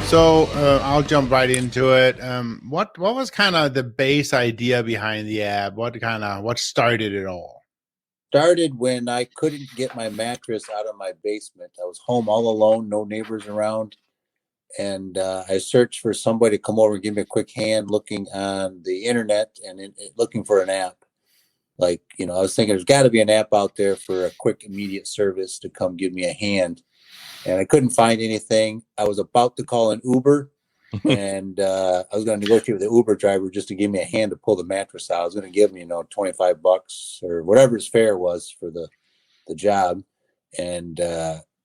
So I'll jump right into it. What was kind of the base idea behind the app? What started it all? Started when I couldn't get my mattress out of my basement. I was home all alone, no neighbors around, and I searched for somebody to come over and give me a quick hand, looking on the internet and looking for an app. I was thinking there's got to be an app out there for a quick, immediate service to come give me a hand, and I couldn't find anything. I was about to call an Uber. And I was going to negotiate with the Uber driver just to give me a hand to pull the mattress out. I was going to give me, $25 or whatever his fare was for the job. And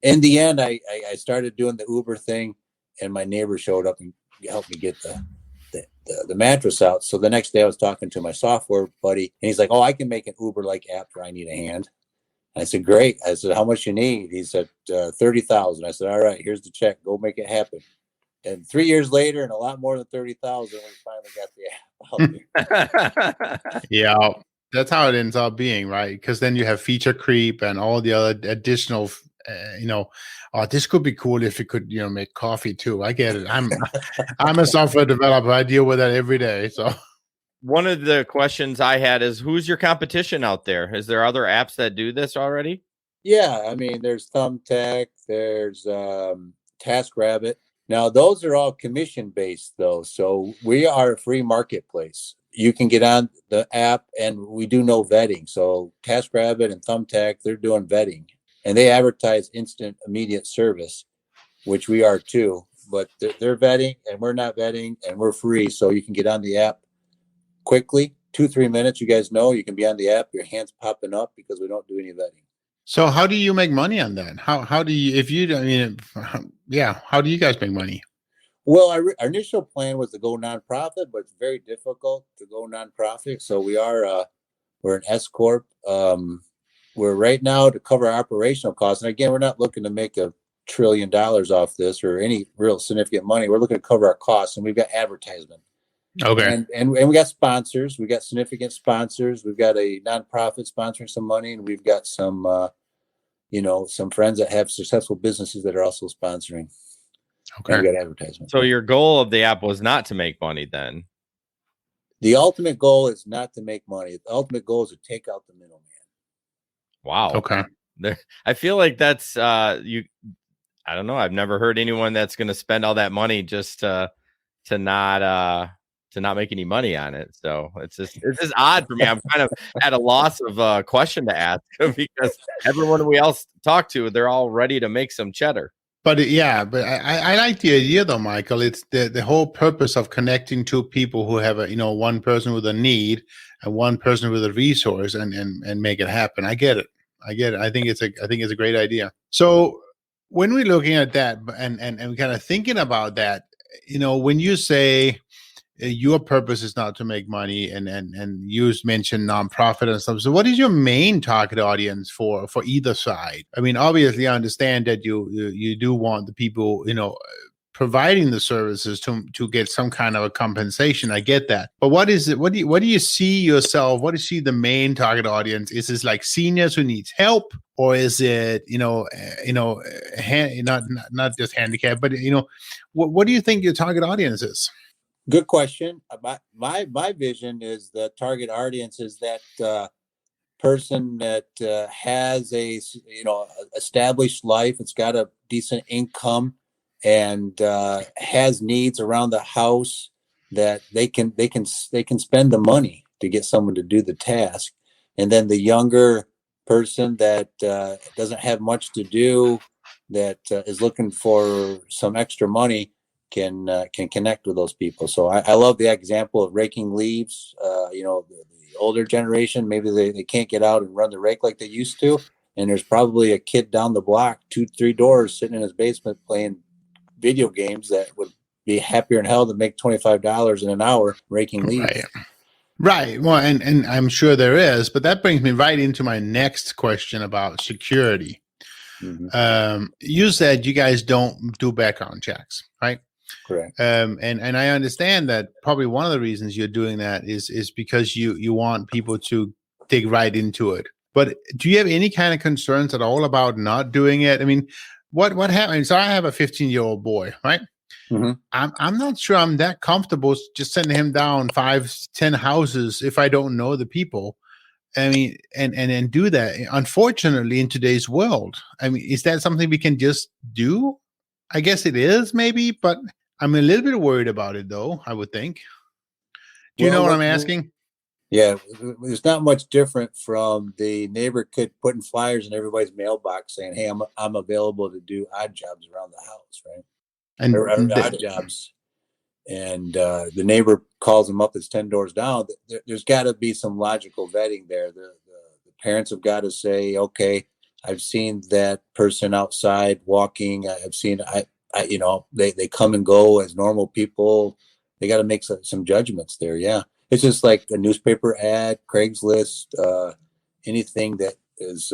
in the end, I started doing the Uber thing, and my neighbor showed up and helped me get the mattress out. So the next day I was talking to my software buddy, and he's like, "Oh, I can make an Uber-like app where I need a hand." And I said, "Great." I said, "How much you need?" He said, $30,000. I said, "All right, here's the check. Go make it happen." And 3 years later, and a lot more than 30,000, we finally got the app out there. Yeah, that's how it ends up being, right? Because then you have feature creep and all the other additional, this could be cool if it could, make coffee too. I get it. I'm a software developer. I deal with that every day. So one of the questions I had is, who's your competition out there? Is there other apps that do this already? Yeah, I mean, there's Thumbtack, there's TaskRabbit. Now, those are all commission-based, though, so we are a free marketplace. You can get on the app, and we do no vetting. So TaskRabbit and Thumbtack, they're doing vetting, and they advertise instant, immediate service, which we are too. But they're vetting, and we're not vetting, and we're free, so you can get on the app quickly, 2-3 minutes. You guys know you can be on the app, your hands popping up because we don't do any vetting. So how do you make money on that? How do you, how do you guys make money? Well, our initial plan was to go nonprofit, but it's very difficult to go nonprofit. So we're an S Corp. We're right now to cover our operational costs. And again, we're not looking to make $1 trillion off this or any real significant money. We're looking to cover our costs, and we've got advertisement. Okay. And we got sponsors. We got significant sponsors. We've got a nonprofit sponsoring some money, and we've got some, some friends that have successful businesses that are also sponsoring. Okay. And we got advertisement. So your goal of the app was not to make money then? The ultimate goal is not to make money. The ultimate goal is to take out the middleman. Wow. Okay. I feel like that's I don't know. I've never heard anyone that's going to spend all that money just to not make any money on it. So it's just odd for me. I'm kind of at a loss of question to ask because everyone we else talk to, they're all ready to make some cheddar. But I like the idea though, Michael. It's the whole purpose of connecting two people who have one person with a need and one person with a resource and make it happen. I get it. I think it's a great idea. So when we're looking at that and kind of thinking about that, when you say your purpose is not to make money and you mentioned nonprofit and stuff. So what is your main target audience for either side? I mean, obviously I understand that you do want the people, providing the services to get some kind of a compensation. I get that. But what is it? What do you see yourself? What do you see the main target audience? Is this like seniors who needs help? Or is it, not just handicap, but, what do you think your target audience is? Good question. My vision is the target audience is that person that has a established life. It's got a decent income and has needs around the house that they can spend the money to get someone to do the task. And then the younger person that doesn't have much to do, that is looking for some extra money, can connect with those people. So I love the example of raking leaves. The older generation, maybe they can't get out and run the rake like they used to. And there's probably a kid down the block, 2-3 doors, sitting in his basement playing video games that would be happier in hell to make $25 in an hour raking leaves. Right. Well, and I'm sure there is, but that brings me right into my next question about security. Mm-hmm. You said you guys don't do background checks, right? Correct. And I understand that probably one of the reasons you're doing that is because you want people to dig right into it. But do you have any kind of concerns at all about not doing it? I mean, what happened? So I have a 15-year-old boy, right? I'm not sure I'm that comfortable just sending him down 5-10 houses if I don't know the people. I mean, and do that. Unfortunately, in today's world, I mean, is that something we can just do? I guess it is, maybe, but I'm a little bit worried about it, though. I would think. Do you know what I'm asking? Yeah, it's not much different from the neighbor kid putting flyers in everybody's mailbox saying, "Hey, I'm available to do odd jobs around the house," right? And or odd jobs. And the neighbor calls them up that's 10 doors down. There's got to be some logical vetting there. The parents have got to say, okay, I've seen that person outside walking. I've seen, they come and go as normal people. They got to make some judgments there. Yeah. It's just like a newspaper ad, Craigslist, anything that is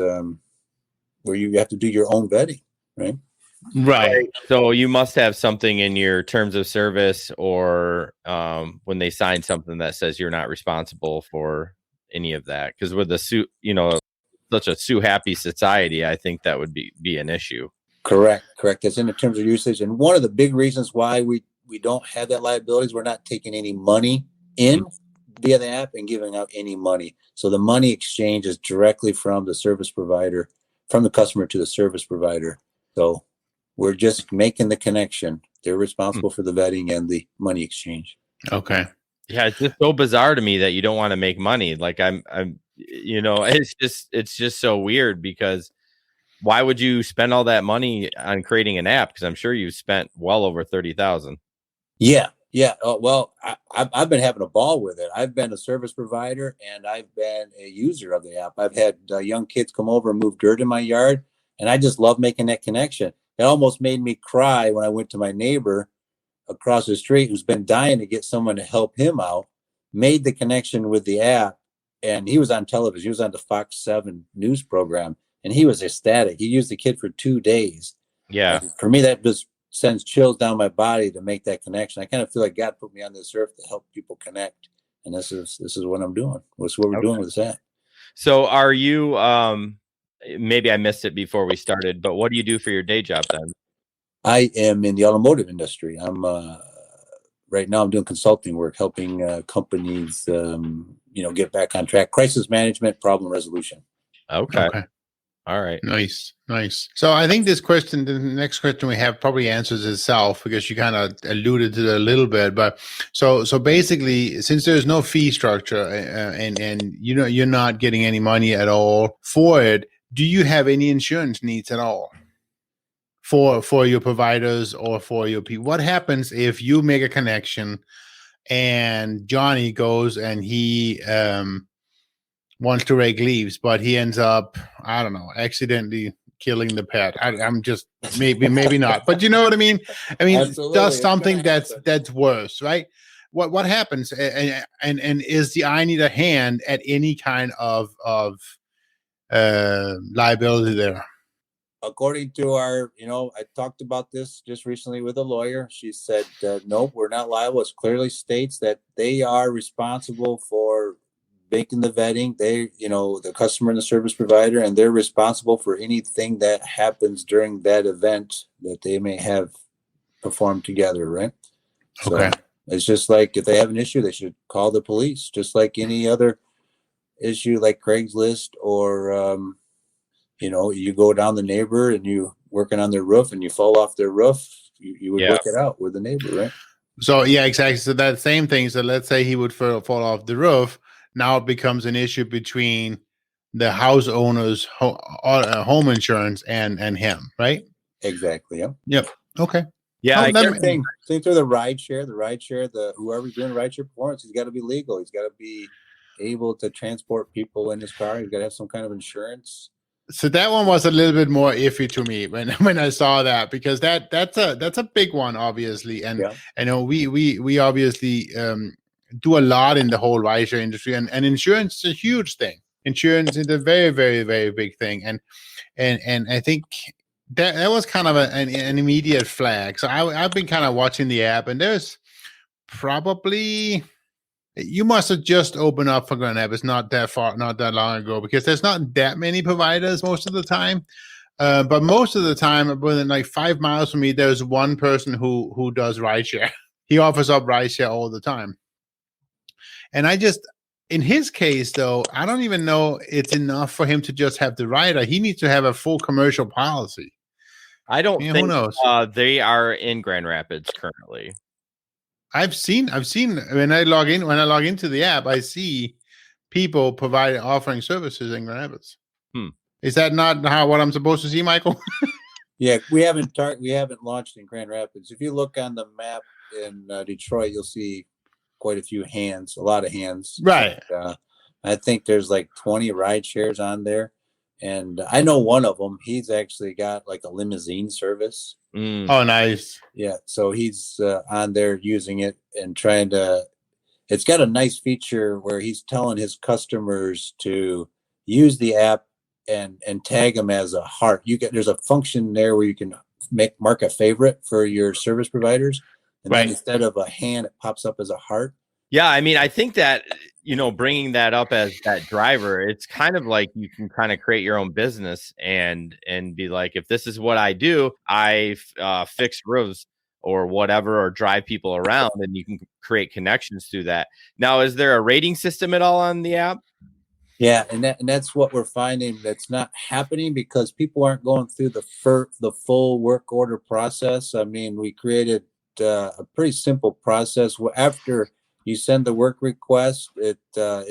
where you have to do your own vetting, right? Right. So you must have something in your terms of service or when they sign something that says you're not responsible for any of that. Because with the suit, such a sue happy society, I think that would be an issue. Correct. That's in the terms of usage. And one of the big reasons why we don't have that liability is we're not taking any money in via the app and giving out any money. So the money exchange is directly from the service provider, from the customer to the service provider. So we're just making the connection. They're responsible for the vetting and the money exchange. Okay. Yeah, it's just so bizarre to me that you don't want to make money. Like I'm it's just so weird because why would you spend all that money on creating an app? Because I'm sure you've spent well over 30,000. Yeah. Well, I've been having a ball with it. I've been a service provider and I've been a user of the app. I've had young kids come over and move dirt in my yard, and I just love making that connection. It almost made me cry when I went to my neighbor across the street who's been dying to get someone to help him out, made the connection with the app, and he was on television. He was on the Fox 7 news program, and he was ecstatic. He used the kid for 2 days. Yeah. And for me, that just sends chills down my body to make that connection. I kind of feel like God put me on this earth to help people connect, and this is what I'm doing. This is what we're doing with this app. So are you maybe I missed it before we started, but what do you do for your day job then? I am in the automotive industry. I'm right now I'm doing consulting work, helping companies get back on track, crisis management, problem resolution. Okay. All right. Nice. So I think the next question we have probably answers itself because you kind of alluded to it a little bit. But so basically, since there's no fee structure and you're not getting any money at all for it, do you have any insurance needs at all for your providers or for your people? What happens if you make a connection and Johnny goes and he wants to rake leaves, but he ends up, I don't know, accidentally killing the pet. I'm just maybe not, but you know what I mean? I mean, Absolutely. does something that's worse, right? What happens? And is the I need a hand at any kind of liability there? According to our, I talked about this just recently with a lawyer. She said, nope, we're not liable. It clearly states that they are responsible for making the vetting. They, the customer and the service provider, and they're responsible for anything that happens during that event that they may have performed together, right? Okay. So it's just like if they have an issue, they should call the police, just like any other issue like Craigslist or, you go down the neighbor and you working on their roof and you fall off their roof, you would work it out with the neighbor, right? So, yeah, exactly. So that same thing. So let's say he would fall off the roof. Now it becomes an issue between the house owner's home insurance and him, right? Exactly. Yep. Okay. Yeah. Same thing through the ride share, whoever's doing ride share performance, he's got to be legal. He's got to be able to transport people in his car. He's got to have some kind of insurance. So that one was a little bit more iffy to me when I saw that, because that's a big one, obviously. And I know we obviously do a lot in the whole rideshare industry, and insurance is a huge thing. Insurance is a very, very, very big thing. And I think that was kind of an immediate flag. So I've been kind of watching the app, and there's probably, you must have just opened up for Grand App. It's not that long ago, because there's not that many providers most of the time. But most of the time, within like 5 miles from me, there's one person who does rideshare. He offers up rideshare all the time. And in his case, though, I don't even know it's enough for him to just have the rider. He needs to have a full commercial policy. I don't who think knows? They are in Grand Rapids currently. I've seen when I log into the app, I see people offering services in Grand Rapids. Is that not what I'm supposed to see, Michael? Yeah, we haven't launched in Grand Rapids. If you look on the map in Detroit, you'll see quite a lot of hands. Right. And, I think there's like 20 ride shares on there. And I know one of them, he's actually got like a limousine service. Oh, nice. Yeah. So he's on there using it and it's got a nice feature where he's telling his customers to use the app and tag them as a heart. There's a function there where you can mark a favorite for your service providers. And then instead of a hand, it pops up as a heart. Yeah, I mean, I think that, bringing that up as that driver, it's kind of like you can kind of create your own business and be like, if this is what I do, I fix roofs or whatever, or drive people around, and you can create connections through that. Now, is there a rating system at all on the app? Yeah, and that's what we're finding that's not happening because people aren't going through the full work order process. I mean, we created a pretty simple process. After you send the work request, it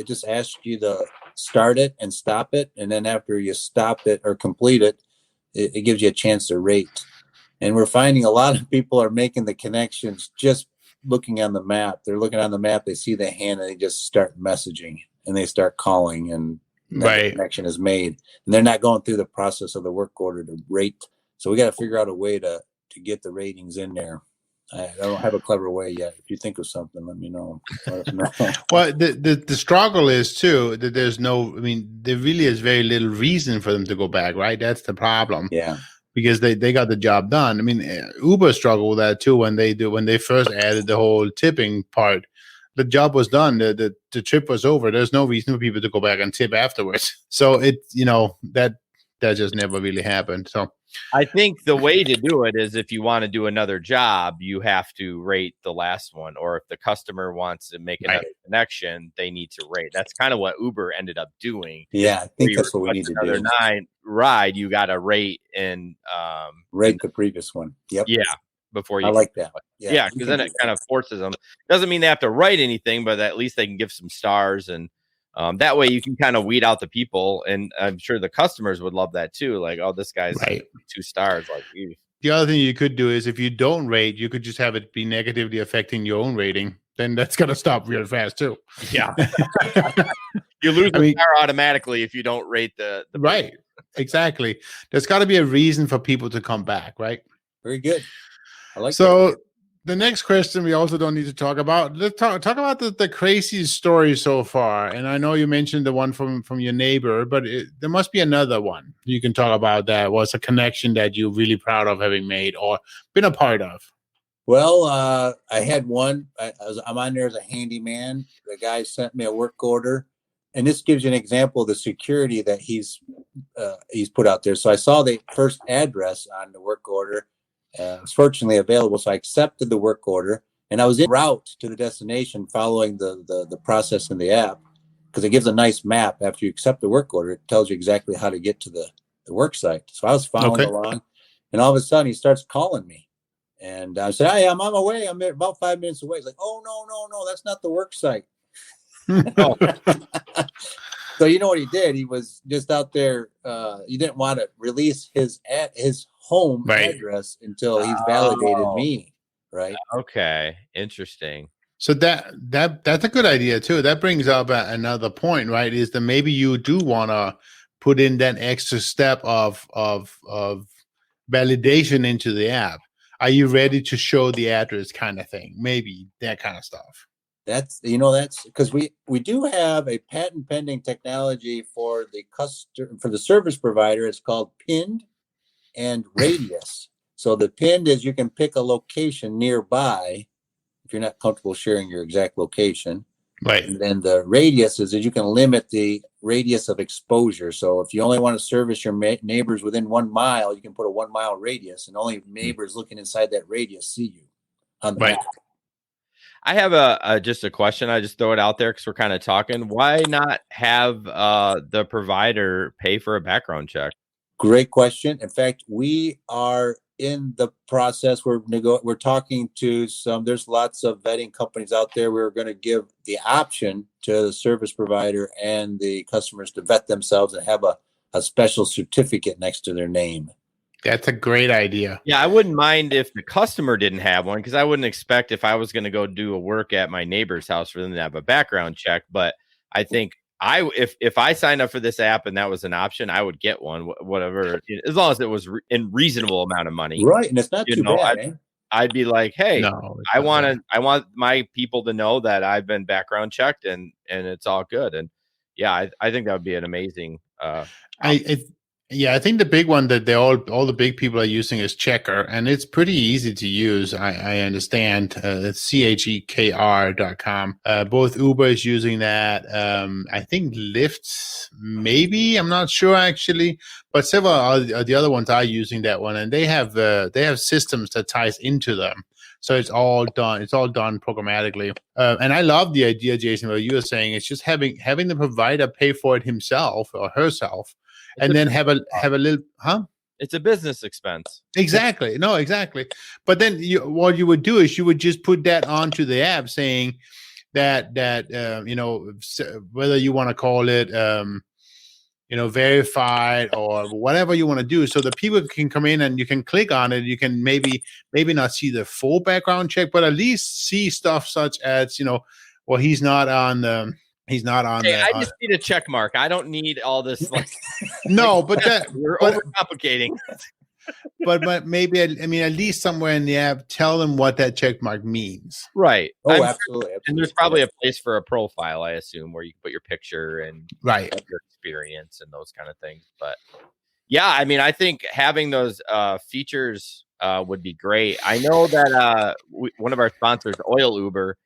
just asks you to start it and stop it, and then after you stop it or complete it, it gives you a chance to rate. And we're finding a lot of people are making the connections just looking on the map. They're looking on the map, they see the hand, and they just start messaging. And they start calling, and the connection is made. And they're not going through the process of the work order to rate. So we got to figure out a way to get the ratings in there. I don't have a clever way yet. If you think of something, let me know. Well, the struggle is too that there really is very little reason for them to go back, right? That's the problem. Yeah. Because they got the job done. I mean, Uber struggled with that too when they first added the whole tipping part. The job was done. The trip was over. There's no reason for people to go back and tip afterwards. So that just never really happened. So I think the way to do it is if you want to do another job, you have to rate the last one. Or if the customer wants to make another connection, they need to rate. That's kind of what Uber ended up doing. Yeah, I think that's what we need to do. Another 9 ride, you got to rate and rate the previous one. Yep. Yeah. Before you, I like that. Yeah, because then it kind of forces them. Doesn't mean they have to write anything, but at least they can give some stars, and that way you can kind of weed out the people. And I'm sure the customers would love that too. Like, oh, this guy's 2 stars. Like, ew. The other thing you could do is if you don't rate, you could just have it be negatively affecting your own rating. Then that's gonna stop real fast too. Yeah, you lose a star automatically if you don't rate the right. Exactly. There's got to be a reason for people to come back, right? Very good. I like so. that. The next question we also don't need to talk about. Let's talk about the craziest story so far. And I know you mentioned the one from your neighbor, but there must be another one you can talk about that was a connection that you're really proud of having made or been a part of. Well, I had one. I'm on there as a handyman. The guy sent me a work order, and this gives you an example of the security that he's put out there. So I saw the first address on the work order. It was fortunately available, so I accepted the work order, and I was en route to the destination following the process in the app because it gives a nice map after you accept the work order. It tells you exactly how to get to the work site. So I was following along, and all of a sudden he starts calling me, and I said, "Hey, I'm on my way. I'm about 5 minutes away." He's like, "Oh, no, that's not the work site." So you know what he did? He was just out there. He didn't want to release his home address until he's validated me. Right. Okay. Interesting. So that's a good idea too. That brings up another point, right? Is that maybe you do want to put in that extra step of validation into the app. Are you ready to show the address kind of thing? Maybe that kind of stuff. That's because we do have a patent pending technology for the service provider. It's called pinned and radius. So the pinned is you can pick a location nearby if you're not comfortable sharing your exact location. Right. And then the radius is that you can limit the radius of exposure. So if you only want to service your neighbors within 1 mile, you can put a 1 mile radius, and only neighbors looking inside that radius see you on the map. I have just a question. I just throw it out there because we're kind of talking. Why not have the provider pay for a background check? Great question. In fact, we are in the process. We're talking to there's lots of vetting companies out there. We're going to give the option to the service provider and the customers to vet themselves and have a special certificate next to their name. That's a great idea. Yeah, I wouldn't mind if the customer didn't have one, because I wouldn't expect if I was going to go do a work at my neighbor's house for them to have a background check. But I think if I signed up for this app and that was an option, I would get one, whatever, as long as it was in reasonable amount of money. Right, and it's not too bad. I'd be like, hey, No, I want my people to know that I've been background checked and it's all good. And yeah, I think that would be an amazing. I think the big one that all the big people are using is Checker, and it's pretty easy to use. I understand. It's CHEKR.com. Both Uber is using that. I think Lyft, maybe, I'm not sure actually, but several of the other ones are using that one, and they have systems that ties into them. So it's all done. It's all done programmatically. And I love the idea, Jason, what you were saying. It's just having the provider pay for it himself or herself. And then have a little, It's a business expense. Exactly. No, exactly. But then what you would do is you would just put that onto the app, saying that whether you want to call it verified or whatever you want to do, so that people can come in and you can click on it. You can maybe not see the full background check, but at least see stuff such as he's not on the. He's not on hey, that. I just need a check mark. I don't need all this. No, but we're overcomplicating. but maybe at least somewhere in the app, tell them what that check mark means. Right. Oh, absolutely. And there's probably a place for a profile, I assume, where you can put your picture and your experience and those kind of things. But yeah, I think having those features would be great. I know that one of our sponsors, Oil Uber,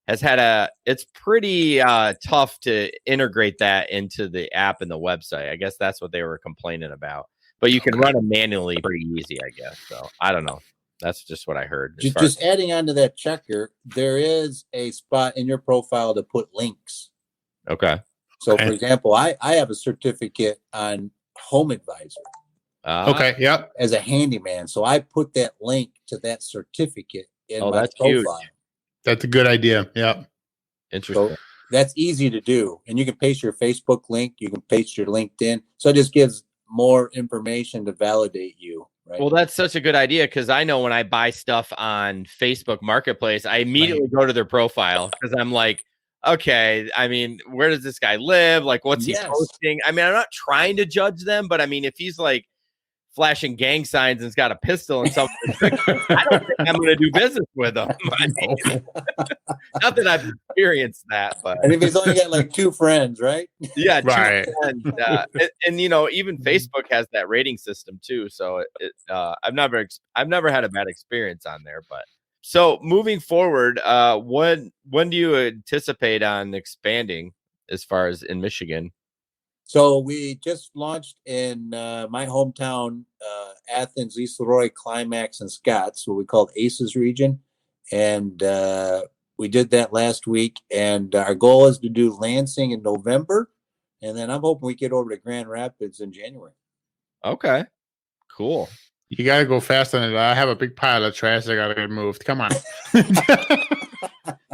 has had it's pretty tough to integrate that into the app and the website. I guess that's what they were complaining about. But you can run them manually pretty easy, I guess. So I don't know. That's just what I heard. Just adding on to that checker, there is a spot in your profile to put links. Okay. So, for example, I have a certificate on Home Advisor. Okay. Yep. As a handyman. So I put that link to that certificate in my profile. Huge. That's a good idea. Yeah. Interesting. So that's easy to do. And you can paste your Facebook link. You can paste your LinkedIn. So it just gives more information to validate you. Right? Well, that's such a good idea, because I know when I buy stuff on Facebook Marketplace, I immediately go to their profile because I'm like, okay, where does this guy live? Like, what's he posting? I'm not trying to judge them, but if he's like flashing gang signs and's got a pistol and something, I don't think I'm going to do business with him. Not that I've experienced that, but and if he's only got like 2 friends, right? Yeah, right. And even Facebook has that rating system too. So I've never had a bad experience on there. But so moving forward, when do you anticipate on expanding as far as in Michigan? So we just launched in my hometown, Athens, East Leroy, Climax, and Scotts, what we called ACES region. And we did that last week. And our goal is to do Lansing in November. And then I'm hoping we get over to Grand Rapids in January. Okay, cool. You got to go faster than that. I have a big pile of trash that got to get moved. Come on.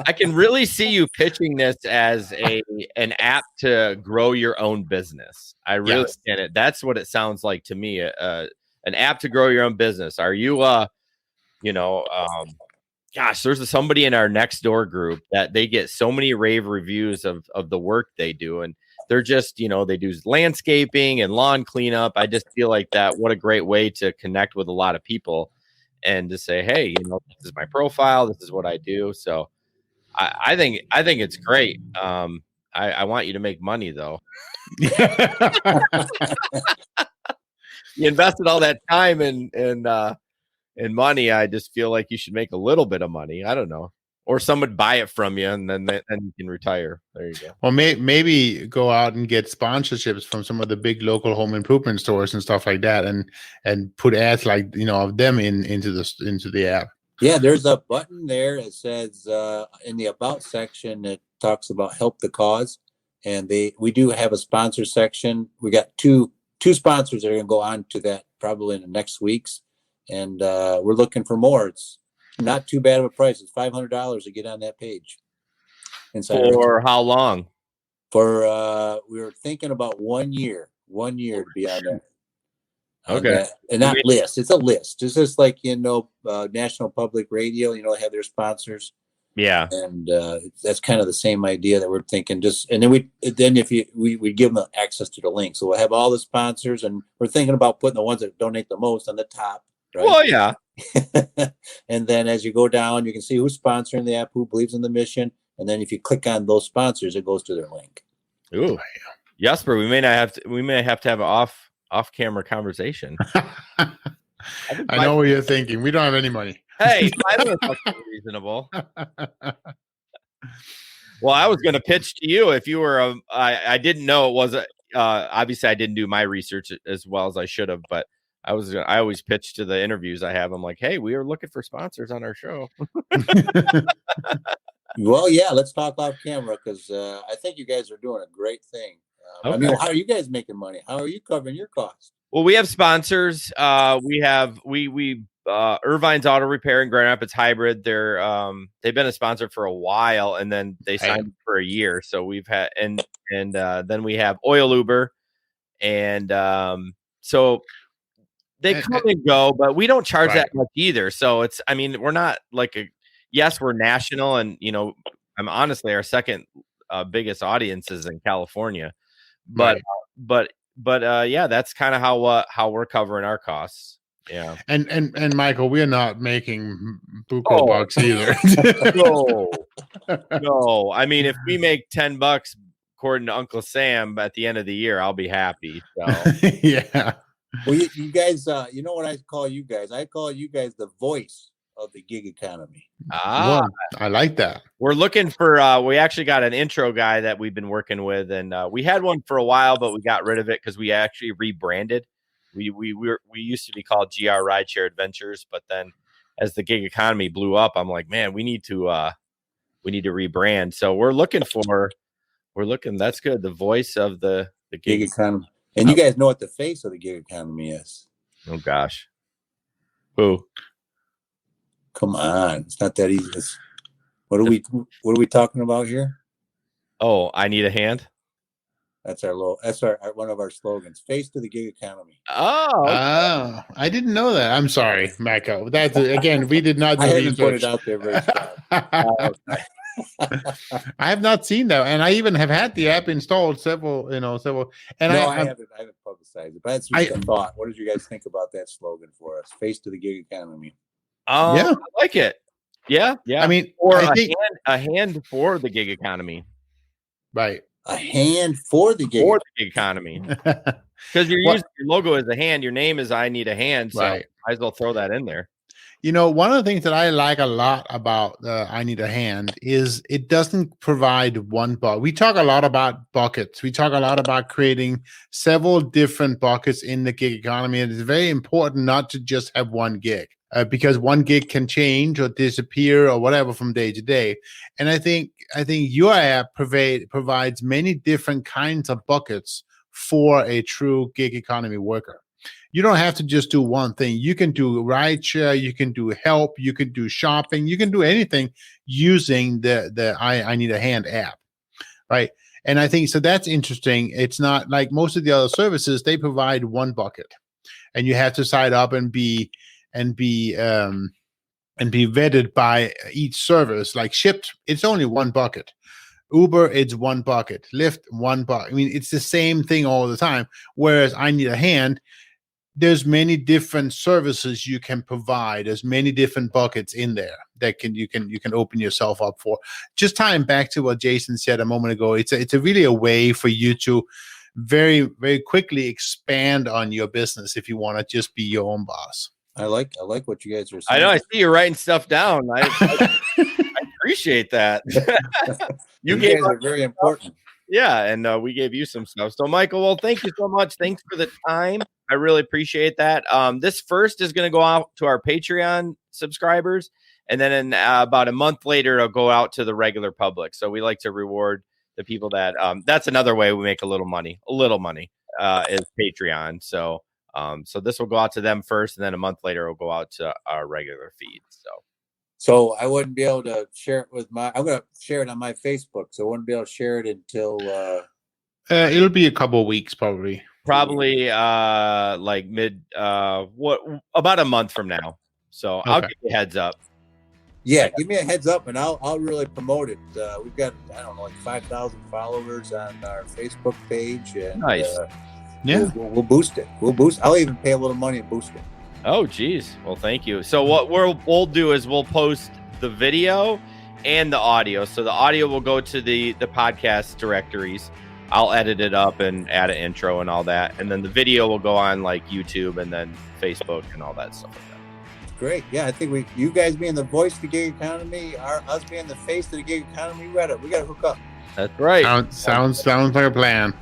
I can really see you pitching this as an app to grow your own business. I really get it. That's what it sounds like to me. An app to grow your own business. Are you, there's somebody in our next door group that they get so many rave reviews of the work they do. And they're just, they do landscaping and lawn cleanup. I just feel like that. What a great way to connect with a lot of people and to say, hey, this is my profile. This is what I do. So I think it's great. I want you to make money though. You invested all that time and money. I just feel like you should make a little bit of money. I don't know. or someone would buy it from you, and then you can retire. There you go. Well, maybe go out and get sponsorships from some of the big local home improvement stores and stuff like that, and put ads like of them into the app. Yeah, there's a button there. It says in the About section, it talks about help the cause, and we do have a sponsor section. We got two sponsors that are going to go on to that probably in the next weeks, and we're looking for more. It's not too bad of a price. It's $500 to get on that page. For how long? For we were thinking about 1 year. 1 year to be on that. Okay. And not list. It's a list. It's just like National Public Radio. Have their sponsors. Yeah. And that's kind of the same idea that we're thinking. And then we give them access to the link. So we'll have all the sponsors, and we're thinking about putting the ones that donate the most on the top. Right? Well, yeah. And then as you go down, you can see who's sponsoring the app, who believes in the mission. And then if you click on those sponsors, it goes to their link. Ooh, Jesper, we may have to have an off-camera conversation. I know what you're thinking. We don't have any money. Hey, I don't know if that's reasonable. Well, I was going to pitch to you if you were. I didn't know it was. Obviously, I didn't do my research as well as I should have, but I always pitch to the interviews I have. I'm like, hey, we are looking for sponsors on our show. Well, yeah, let's talk off camera, because I think you guys are doing a great thing. Okay. I mean, how are you guys making money? How are you covering your costs? Well, we have sponsors. We Irvine's Auto Repair in Grand Rapids Hybrid. They've been a sponsor for a while, and then they signed for a year. So we've had and then we have Oil Uber, and so they come and go, but we don't charge that much either. So we're not like we're national, and I'm honestly our second biggest audience is in California, but yeah, that's kind of how we're covering our costs. Yeah. And Michael, we're not making buco bucks either. No. I mean, if we make $10 according to Uncle Sam at the end of the year, I'll be happy. So. Yeah. Well, you guys, you know what I call you guys? I call you guys the voice of the gig economy. Well, I like that. We're looking for we actually got an intro guy that we've been working with, and we had one for a while, but we got rid of it because we actually rebranded. We used to be called GR Rideshare Adventures, but then as the gig economy blew up, I'm like, man, we need to rebrand. So we're looking. That's good. The voice of the gig economy. And you guys know what the face of the gig economy is. Oh gosh. Who? Come on. It's not that easy. What are we talking about here? Oh, I need a hand. That's our one of our slogans. Face to the gig economy. Oh, I didn't know that. I'm sorry, Michael. That's again, we did not do I haven't put it out there very strong. I have not seen that, and I even have had the app installed several. And I haven't publicized it, but that's just a thought. What did you guys think about that slogan for us? Face to the gig economy. Yeah, I like it. Yeah. I mean, a hand for the gig economy. Right. A hand for the gig economy. Because your logo is a hand. Your name is I Need a Hand. So might as well throw that in there. One of the things that I like a lot about I Need a Hand is it doesn't provide one bucket. We talk a lot about buckets. We talk a lot about creating several different buckets in the gig economy. And it's very important not to just have one gig. Because one gig can change or disappear or whatever from day to day. And I think your app provides many different kinds of buckets for a true gig economy worker. You don't have to just do one thing. You can do rideshare, you can do help, you can do shopping, you can do anything using the I Need a Hand app, right? And I think so that's interesting. It's not like most of the other services, they provide one bucket. And you have to sign up and be vetted by each service. Like Shipt, it's only one bucket. Uber, it's one bucket. Lyft, one bucket. I mean, it's the same thing all the time. Whereas I Need a Hand, there's many different services you can provide. There's many different buckets in there that you can open yourself up for. Just tying back to what Jason said a moment ago, it's really a way for you to very, very quickly expand on your business if you want to just be your own boss. I like what you guys are saying. I know. I see you writing stuff down. I appreciate that. You gave guys are very important. Yeah, and we gave you some stuff. So, Michael, well, thank you so much. Thanks for the time. I really appreciate that. This first is going to go out to our Patreon subscribers, and then in about a month later, it'll go out to the regular public. So we like to reward the people that that's another way we make a little money is Patreon. So this will go out to them first, and then a month later, it'll go out to our regular feed. So I wouldn't be able to share it with I'm going to share it on my Facebook. So I wouldn't be able to share it until. It'll be a couple of weeks, probably. Probably like about a month from now. So Okay. I'll give you a heads up. Yeah, give me a heads up, and I'll really promote it. We've got like 5,000 followers on our Facebook page, and nice. We'll boost it. I'll even pay a little money to boost it. Oh, geez. Well, thank you. So what we'll do is we'll post the video and the audio. So the audio will go to the podcast directories. I'll edit it up and add an intro and all that. And then the video will go on like YouTube and then Facebook and all that stuff like that. Great. Yeah, I think you guys being the voice of the gig economy, us being the face of the gig economy, we gotta hook up. That's right. Sounds like a plan.